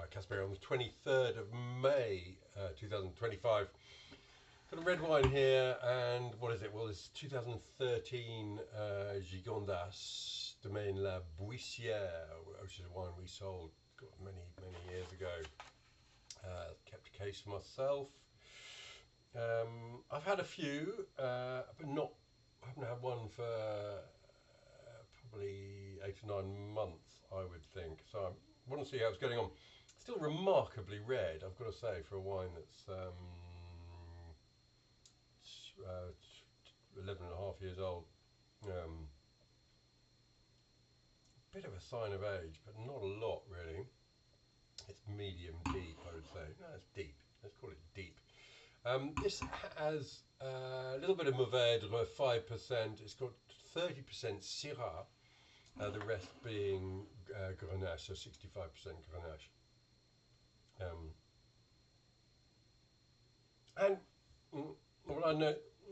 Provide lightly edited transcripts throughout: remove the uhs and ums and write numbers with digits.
Caspar on the 23rd of May 2025. Got a red wine here, and what is it? Well, it's 2013 Gigondas Domaine Bouïssière, which is a wine we sold many years ago. Kept a case for myself. I've had a few, but I haven't had one for probably 8 or 9 months, I would think. So I want to see how it's getting on. Still remarkably red, I've got to say, for a wine that's 11 and a half years old. Bit of a sign of age, but not a lot really. It's medium deep, I would say. No, it's deep. Let's call it deep. This has a little bit of Mourvèdre, 5%. It's got 30% Syrah, the rest being Grenache, so 65% Grenache. And what I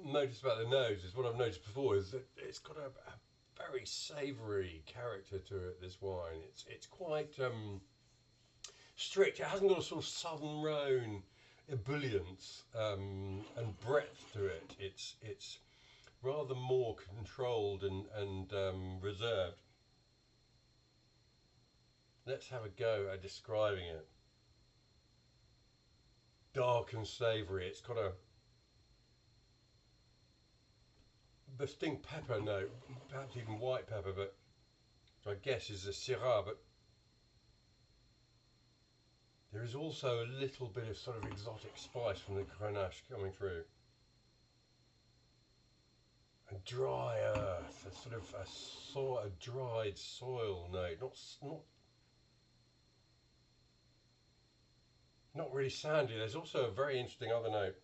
noticed about the nose is what I've noticed before is that it's got a very savoury character to it. This wine, it's quite strict. It hasn't got a sort of southern Rhône ebullience and breadth to it. It's rather more controlled and reserved. Let's have a go at describing it. Dark and savoury. It's got a distinct pepper note, perhaps even white pepper, but I guess is a Syrah. But there is also a little bit of sort of exotic spice from the Grenache coming through. A dry earth, a sort of a dried soil note, not really sandy. There's also a very interesting other note.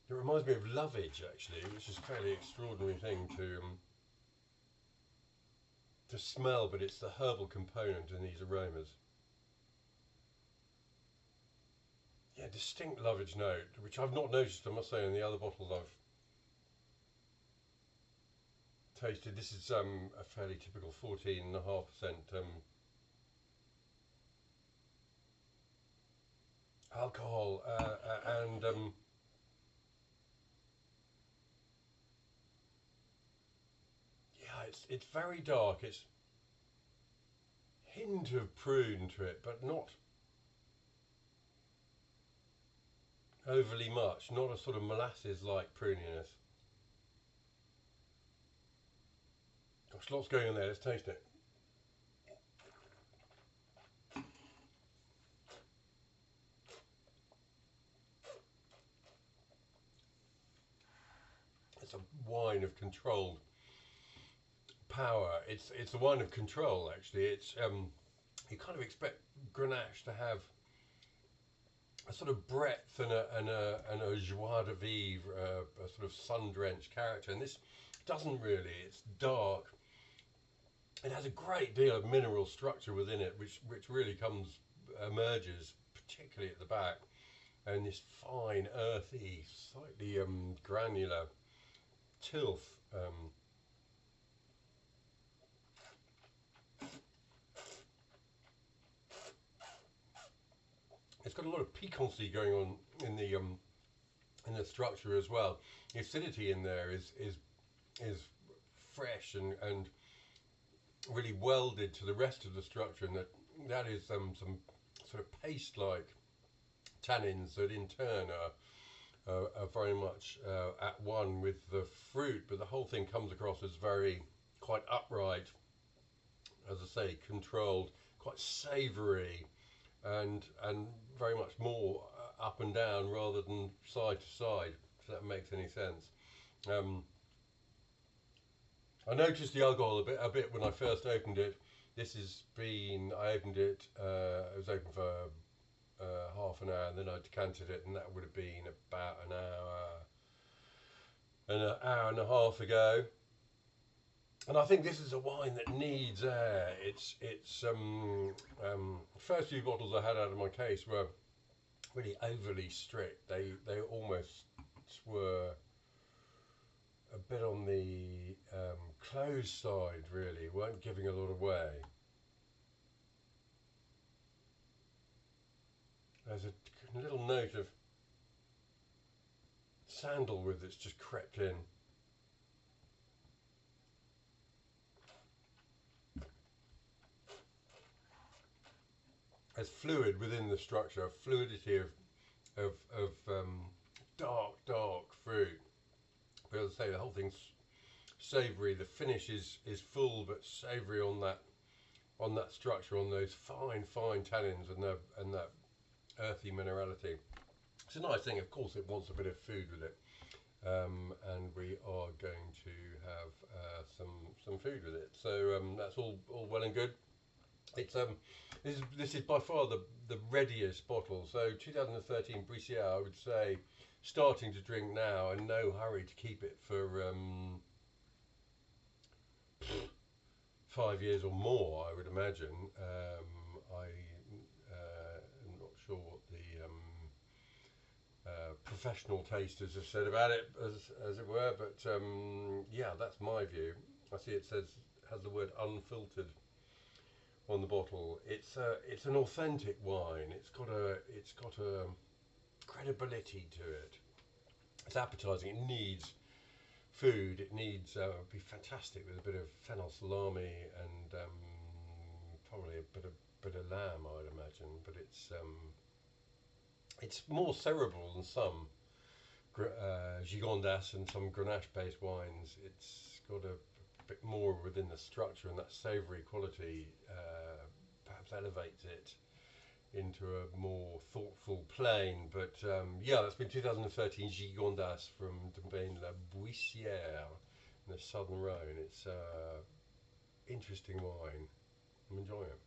It reminds me of lovage, actually, which is a fairly extraordinary thing to smell, but it's the herbal component in these aromas. Yeah, distinct lovage note, which I've not noticed, I must say, in the other bottles I've tasted. This is a fairly typical 14.5% alcohol, and yeah, it's very dark. It's hint of prune to it, but not overly much. Not a sort of molasses-like pruniness. Gosh, lots going on there. Let's taste it. It's a wine of controlled power. It's a wine of control, actually. It's you kind of expect Grenache to have a sort of breadth and a joie de vivre, a sort of sun-drenched character, and this doesn't really. It's dark. It has a great deal of mineral structure within it, which really emerges, particularly at the back, and this fine, earthy, slightly granular tilth. It's got a lot of piquancy going on in the structure as well. The acidity in there is fresh and really welded to the rest of the structure, and that is some sort of paste-like tannins that in turn are very much at one with the fruit, but the whole thing comes across as quite upright, as I say, controlled, quite savoury, and very much more up and down rather than side to side, if that makes any sense. I noticed the alcohol a bit when I first opened it. I opened it, it was open for half an hour, and then I decanted it, and that would have been about an hour and a half ago. And I think this is a wine that needs air. It's first few bottles I had out of my case were really overly strict. They almost were a bit on the closed side, really, weren't giving a lot away. There's a little note of sandalwood that's just crept in. There's fluid within the structure, fluidity of dark fruit. But as I say, the whole thing's savoury. The finish is full but savoury on that structure, on those fine tannins and that earthy minerality. It's a nice thing. Of course, it wants a bit of food with it, and we are going to have some food with it. So that's all well and good. It's this is by far the readiest bottle. So 2013 Bouïssière, I would say, starting to drink now, and no hurry to keep it for 5 years or more, I would imagine. I am not sure what the professional tasters have said about it, as it were, but yeah, that's my view. I see it has the word unfiltered on the bottle. It's an authentic wine. It's got a credibility to it. It's appetizing. It needs food. It needs be fantastic with a bit of fennel salami and probably a bit of lamb, I'd imagine. But it's more cerebral than some Gigondas and some Grenache-based wines. It's got a bit more within the structure, and that savoury quality perhaps elevates it into a more thoughtful plane. But yeah, that's been 2013 Gigondas from Domaine la Bouïssière in the southern Rhône. It's interesting wine. I'm enjoying it.